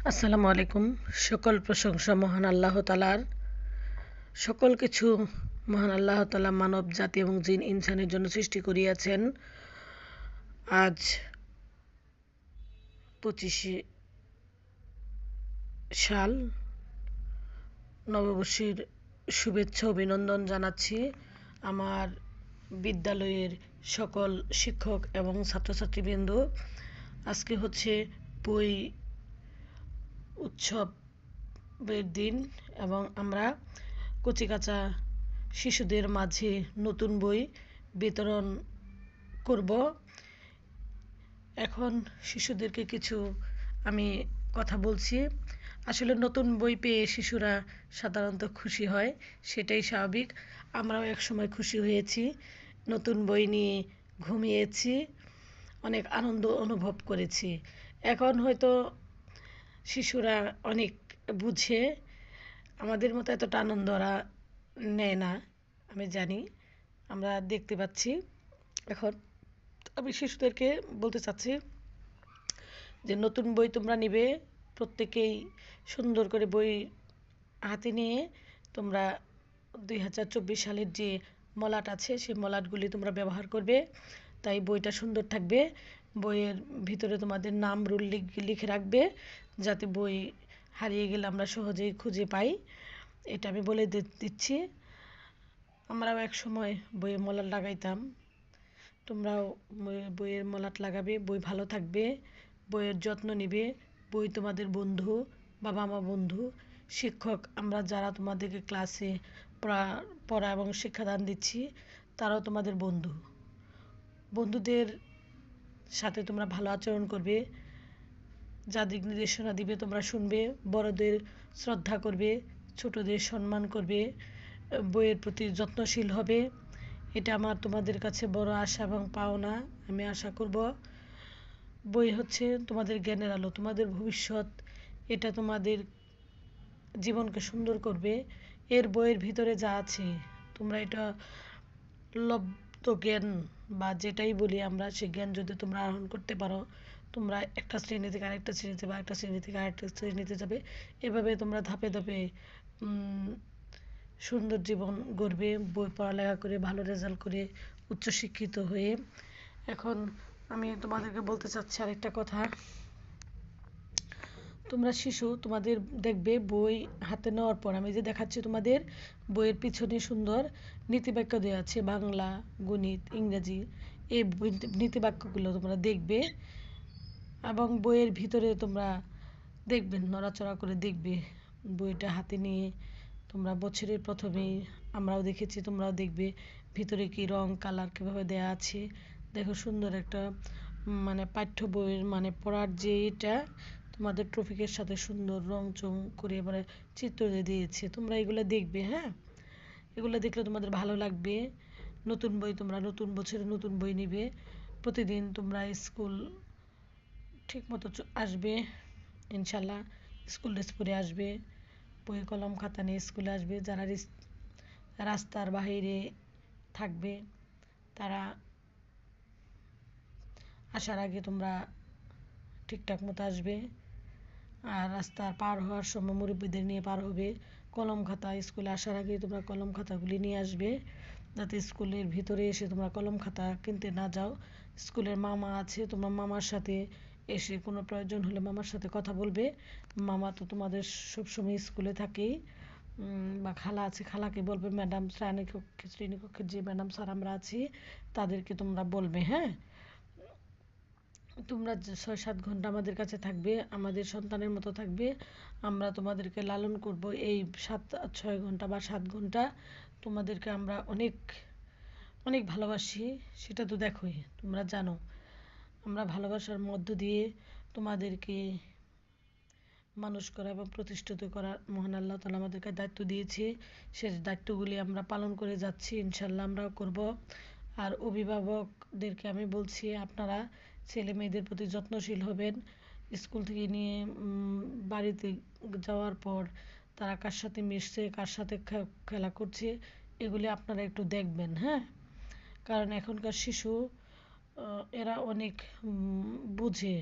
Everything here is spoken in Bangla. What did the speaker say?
আসসালামু আলাইকুম। সকল প্রশংসা মহান আল্লাহ তাআলার। সকল কিছু মহান আল্লাহ তাআলা মানব জাতি এবং জিন ইনসানের জন্য সৃষ্টি করিয়াছেন। আজ 25শে সাল, নববর্ষের শুভেচ্ছা অভিনন্দন জানাচ্ছি আমার বিদ্যালয়ের সকল শিক্ষক এবং ছাত্রছাত্রীবৃন্দ। আজকে হচ্ছে বই উৎসবের দিন এবং আমরা কচিকাঁচা শিশুদের মাঝে নতুন বই বিতরণ করব। এখন শিশুদেরকে কিছু আমি কথা বলছি। আসলে নতুন বই পেয়ে শিশুরা সাধারণত খুশি হয়, সেটাই স্বাভাবিক। আমরাও একসময় খুশি হয়েছি, নতুন বই নিয়ে ঘুমিয়েছি, অনেক আনন্দ অনুভব করেছি। এখন হয়তো শিশুরা অনেক বুঝে, আমাদের মতো এতটা আনন্দ ওরা নেয় না, আমি জানি, আমরা দেখতে পাচ্ছি। এখন আমি শিশুদেরকে বলতে চাচ্ছি যে নতুন বই তোমরা নিবে, প্রত্যেকেই সুন্দর করে বই হাতে নিয়ে তোমরা 2024 সালের যে মলাট আছে সেই মলাটগুলি তোমরা ব্যবহার করবে, তাই বইটা সুন্দর থাকবে। বইয়ের ভিতরে তোমাদের নাম রুল লিখে রাখবে, যাতে বই হারিয়ে গেলে আমরা সহজেই খুঁজে পাই। এটা আমি বলে দিচ্ছি। আমরাও এক সময় বইয়ে মলাট লাগাইতাম, তোমরাও বইয়ের মলাট লাগাবে, বই ভালো থাকবে, বইয়ের যত্ন নিবে। বই তোমাদের বন্ধু, বাবা মা বন্ধু, শিক্ষক আমরা যারা তোমাদেরকে ক্লাসে পড়া এবং শিক্ষাদান দিচ্ছি তারাও তোমাদের বন্ধু। বন্ধুদের সাথে তোমরা ভালো আচরণ করবে, যা দিক নির্দেশনা দিবে তোমরা শুনবে, বড়দের শ্রদ্ধা করবে, ছোটদের সম্মান করবে, বইয়ের প্রতি যত্নশীল হবে। এটা আমার তোমাদের কাছে বড় আশা এবং পাওনা। আমি আশা করব বই হচ্ছে তোমাদের জ্ঞানের আলো, তোমাদের ভবিষ্যৎ, এটা তোমাদের জীবনকে সুন্দর করবে। এর বইয়ের ভিতরে যা আছে তোমরা এটা লব্ধ জ্ঞান বা যেটাই বলি আমরা, সেই জ্ঞান যদি তোমরা আহরণ করতে পারো, তোমরা একটা শ্রেণী থেকে আরেকটা শ্রেণীতে বা একটা শ্রেণী থেকে আরেকটা শ্রেণীতে যাবে। এভাবে তোমরা ধাপে ধাপে সুন্দর জীবন গড়বে, বই পড়ালেখা করে ভালো রেজাল্ট করে উচ্চশিক্ষিত হয়ে। এখন আমি তোমাদেরকে বলতে চাচ্ছি আরেকটা কথা। তোমরা শিশু, তোমাদের দেখবে বই হাতে নেওয়ার পর আমি যে দেখাচ্ছি তোমাদের, বইয়ের পিছনে সুন্দর নীতিবাক্য দেওয়া আছে, বাংলা, গণিত, ইংরেজি। এই নীতিবাক্যগুলো তোমরা দেখবে এবং বইয়ের ভিতরে তোমরা দেখবে, নড়াচড়া করে দেখবে। বইটা হাতে নিয়ে তোমরা বছরের প্রথমেই, আমরাও দেখেছি, তোমরাও দেখবে ভিতরে কি রং কালার কীভাবে দেওয়া আছে। দেখো সুন্দর একটা পাঠ্য বইয়ের পড়ার যে এটা তোমাদের ট্রফিকের সাথে সুন্দর রং চং করে চিত্র দিয়েছে। তোমরা এগুলো দেখবে, হ্যাঁ, এগুলো দেখলে তোমাদের ভালো লাগবে। নতুন বই, তোমরা নতুন বছরে নতুন বই নিবে, প্রতিদিন তোমরা স্কুল ঠিক মতো আসবে ইনশাল্লাহ, স্কুল ড্রেস পরে আসবে, বই কলম খাতা নিয়ে স্কুলে আসবে। যারা রাস্তার বাইরে থাকবে তারা আসার আগে তোমরা ঠিকঠাক মতো আসবে, আর রাস্তা পার হওয়ার সময় মুরব্বীদের নিয়ে পার হবে। কলম খাতা স্কুলে আসার আগে তোমরা কলম খাতাগুলি নিয়ে আসবে, যাতে স্কুলের ভিতরে এসে তোমরা কলম খাতা কিনতে না যাও। স্কুলের মামা আছে, তোমরা মামার সাথে এসে কোনো প্রয়োজন হলে মামার সাথে কথা বলবে। মামা তো তোমাদের সবসময় স্কুলে থাকেই, বা খালা আছে, খালাকে বলবে। ম্যাডাম শ্রেণীকক্ষের যে ম্যাডাম স্যার আমরা আছি তাদেরকে তোমরা বলবে, হ্যাঁ। তোমরা 6-7 ঘন্টা আমাদের কাছে থাকবে, আমাদের সন্তানের মতো থাকবে। আমরা তোমাদেরকে লালন করব এই 6 ঘন্টা বা 7 ঘন্টা। তোমাদেরকে আমরা অনেক অনেক ভালোবাসি, সেটা তো দেখোই, তোমরা জানো। আমরা ভালোবাসার মধ্য দিয়ে তোমাদেরকে মানুষ করা এবং প্রতিষ্ঠিত করার মহান আল্লাহ তাআলা আমাদেরকে দায়িত্ব দিয়েছে। সেই দায়িত্বগুলি আমরা পালন করে যাচ্ছি, ইনশাল্লাহ আমরাও করব। আর অভিভাবকদেরকে আমি বলছি, আপনারা ছেলে মেয়েদের প্রতি যত্নশীল হবেন। স্কুল থেকে নিয়ে বাড়িতে যাওয়ার পর তারা কার সাথে মিশছে, কার সাথে খেলা করছে, এগুলি আপনারা একটু দেখবেন, হ্যাঁ। কারণ এখনকার শিশু এরা অনেক বুঝে,